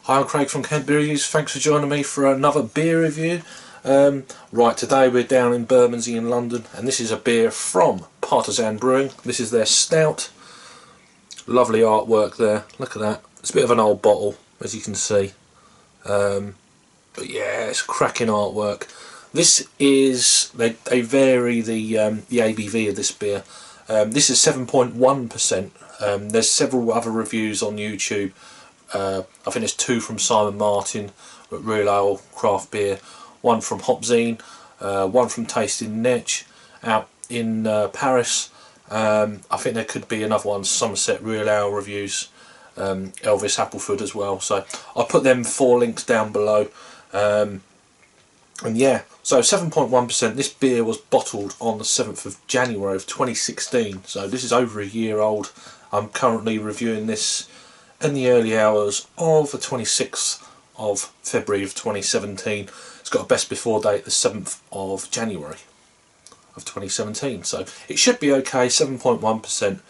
Hi, I'm Craig from Kent Breweries. Thanks for joining me for another beer review. Right, today we're down in Bermondsey in London, and this is a beer from Partizan Brewing. This is their Stout. Lovely artwork there. Look at that. It's a bit of an old bottle, as you can see. But yeah, it's cracking artwork. This is they vary the ABV of this beer. This is 7.1%. There's several other reviews on YouTube. I think there's two from Simon Martin at Real Ale Craft Beer, one from Hopzine, one from Tasting Netch out in Paris. I think there could be another one, Somerset Real Ale Reviews, Elvis Appleford as well. So I'll put them 4 links down below. And yeah, so 7.1%. This beer was bottled on the 7th of January of 2016, so this is over a year old. I'm currently reviewing this in the early hours of the 26th of February of 2017. It's got a best before date the 7th of January of 2017, so it should be okay. 7.1%.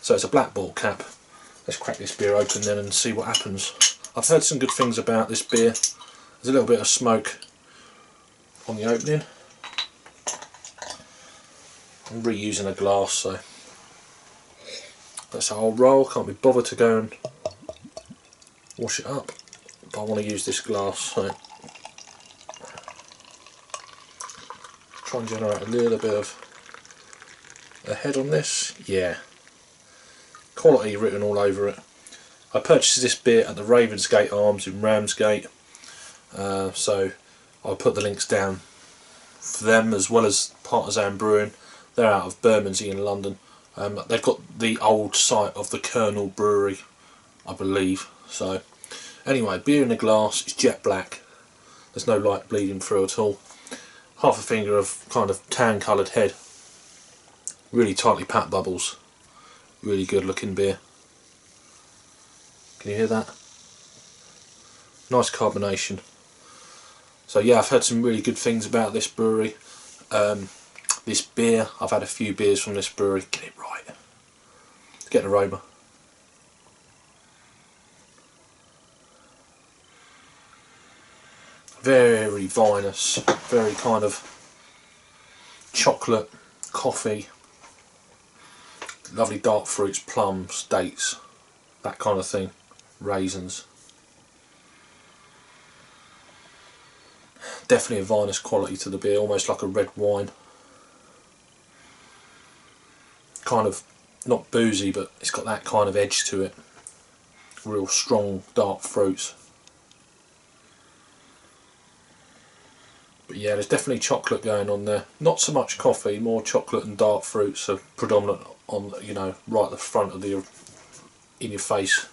So it's a black bottle cap. Let's crack this beer open then and see what happens. I've heard some good things about this beer. There's a little bit of smoke on the opening. I'm reusing a glass, so that's how I'll roll. Can't be bothered to go and wash it up, but I want to use this glass, so try and generate a little bit of a head on this. Yeah, quality written all over it. I purchased this beer at the Ravensgate Arms in Ramsgate, so I'll put the links down for them, as well as Partizan Brewing. They're out of Bermondsey in London. They've got the old site of the Colonel Brewery, I believe. So anyway, beer in a glass. It's jet black. There's no light bleeding through at all. Half a finger of kind of tan coloured head. Really tightly packed bubbles. Really good looking beer. Can you hear that? Nice carbonation. So yeah, I've heard some really good things about this brewery. This beer, I've had a few beers from this brewery. Get it right. Get an aroma. Very vinous, very kind of chocolate, coffee, lovely dark fruits, plums, dates, that kind of thing, raisins. Definitely a vinous quality to the beer, almost like a red wine. Kind of not boozy, but it's got that kind of edge to it. Real strong dark fruits. But yeah, there's definitely chocolate going on there. Not so much coffee, more chocolate and dark fruits are predominant on, you know, right at the front of the, in your face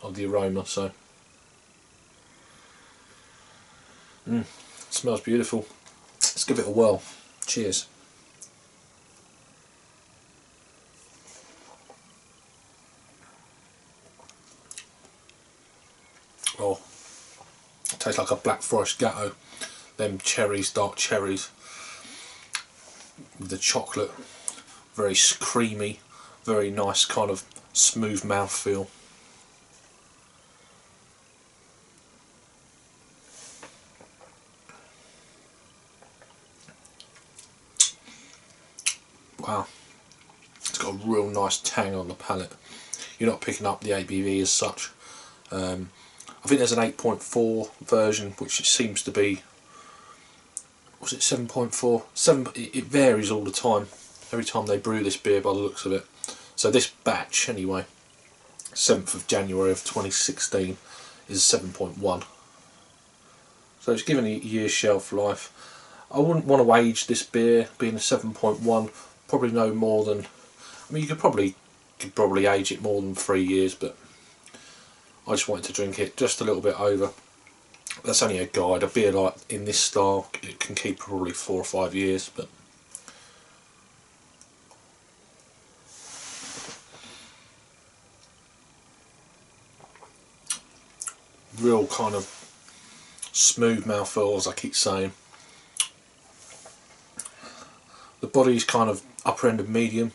of the aroma. So it smells beautiful. Let's give it a whirl. Cheers. Oh, it tastes like a Black Forest Gatto. Them cherries, dark cherries, with the chocolate, very creamy, very nice kind of smooth mouthfeel. Wow, it's got a real nice tang on the palate. You're not picking up the ABV as such. I think there's an 8.4 version, which it seems to be. Was it 7.4? 7. It varies all the time. Every time they brew this beer, by the looks of it. So this batch, anyway, 7th of January of 2016, is 7.1. So it's given a year's shelf life. I wouldn't want to age this beer, being a 7.1. Probably no more than. I mean, you could probably age it more than 3 years, but I just wanted to drink it just a little bit over. That's only a guide. A beer like in this style, it can keep probably 4 or 5 years, but real kind of smooth mouthfeel, as I keep saying. The body's kind of upper end of medium.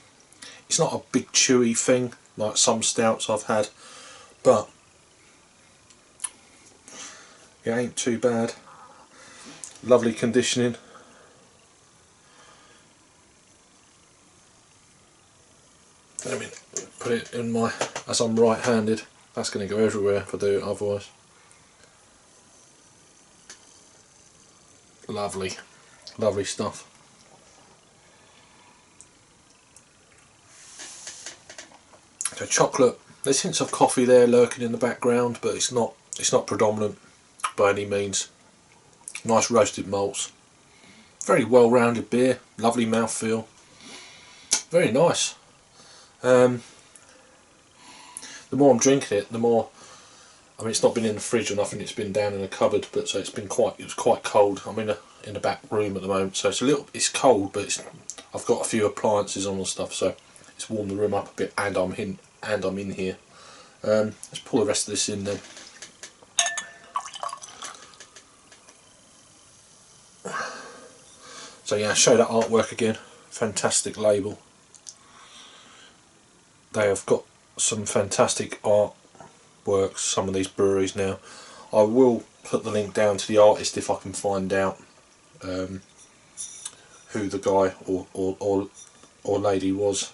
It's not a big chewy thing like some stouts I've had, but It ain't too bad. Lovely conditioning. Let me put it in my, as I'm right-handed, that's going to go everywhere if I do it otherwise. Lovely, lovely stuff. So chocolate, there's hints of coffee there lurking in the background, but it's not predominant by any means. Nice roasted malts. Very well-rounded beer, lovely mouthfeel. Very nice. The more I'm drinking it, the more, I mean, it's not been in the fridge or nothing, it's been down in a cupboard, but so it was quite cold. I'm in a back room at the moment, so it's cold, but I've got a few appliances on and stuff, so it's warmed the room up a bit, and I'm in here. Let's pour the rest of this in then. So yeah, show that artwork again. Fantastic label. They have got some fantastic artworks, some of these breweries now. I will put the link down to the artist if I can find out who the guy or lady was.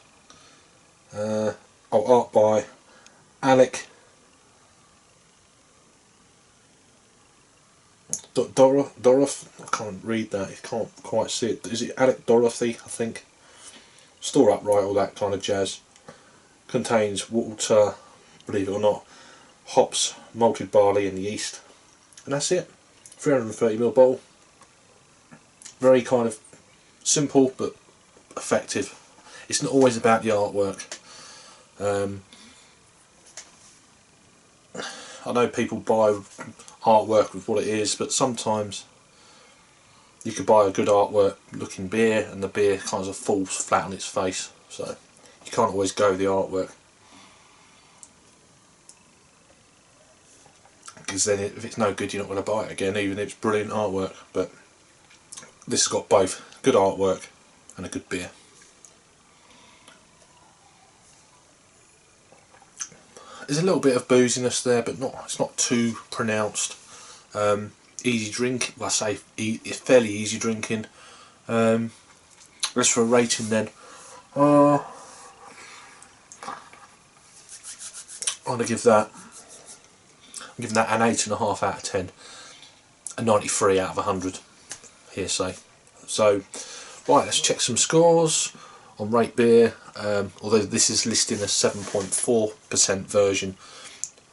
Art by Alec Dorothy. I can't read that, I can't quite see it. Is it Alec Dorothy, I think? Store upright, all that kind of jazz. Contains water, believe it or not, hops, malted barley and yeast, and that's it. 330ml bottle. Very kind of simple but effective. It's not always about the artwork. I know people buy artwork with what it is, but sometimes you could buy a good artwork looking beer and the beer kind of falls flat on its face, so you can't always go with the artwork, because then if it's no good you're not going to buy it again, even if it's brilliant artwork. But this has got both good artwork and a good beer. There's a little bit of booziness there, but it's not too pronounced. Easy drink, well, I say it's fairly easy drinking. As for a rating then, I'm going to give that an 8.5 out of 10, a 93 out of 100, hearsay. So, right, let's check some scores on Rate Beer. Although this is listing a 7.4% version,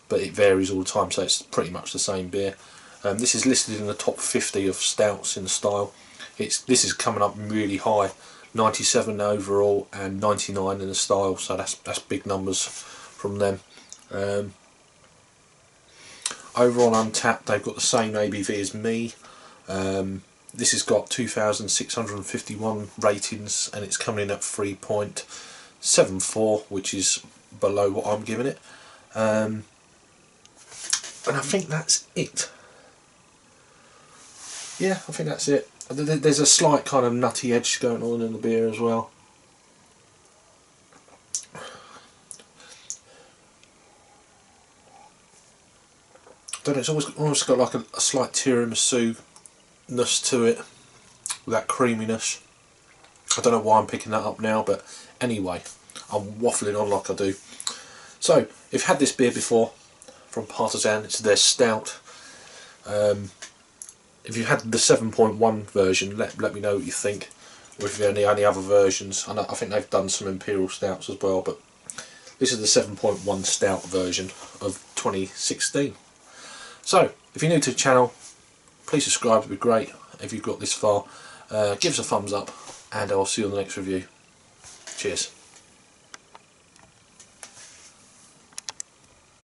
but it varies all the time, so it's pretty much the same beer. This is listed in the top 50 of stouts in the style. This is coming up really high, 97 overall and 99 in the style, so that's big numbers from them. Over on Untappd, they've got the same ABV as me. This has got 2,651 ratings and it's coming in at 3.74, which is below what I'm giving it. And I think that's it. Yeah, I think that's it. There's a slight kind of nutty edge going on in the beer as well. Don't know, it's almost got like a slight tiramisu-ness to it, with that creaminess. I don't know why I'm picking that up now, but anyway, I'm waffling on like I do. So, if you've had this beer before from Partizan, it's their stout. If you've had the 7.1 version, let me know what you think, or if you've any other versions. I think they've done some imperial stouts as well, but this is the 7.1 stout version of 2016. So, if you're new to the channel, please subscribe, it'd be great if you've got this far. Give us a thumbs up, and I'll see you on the next review. Cheers.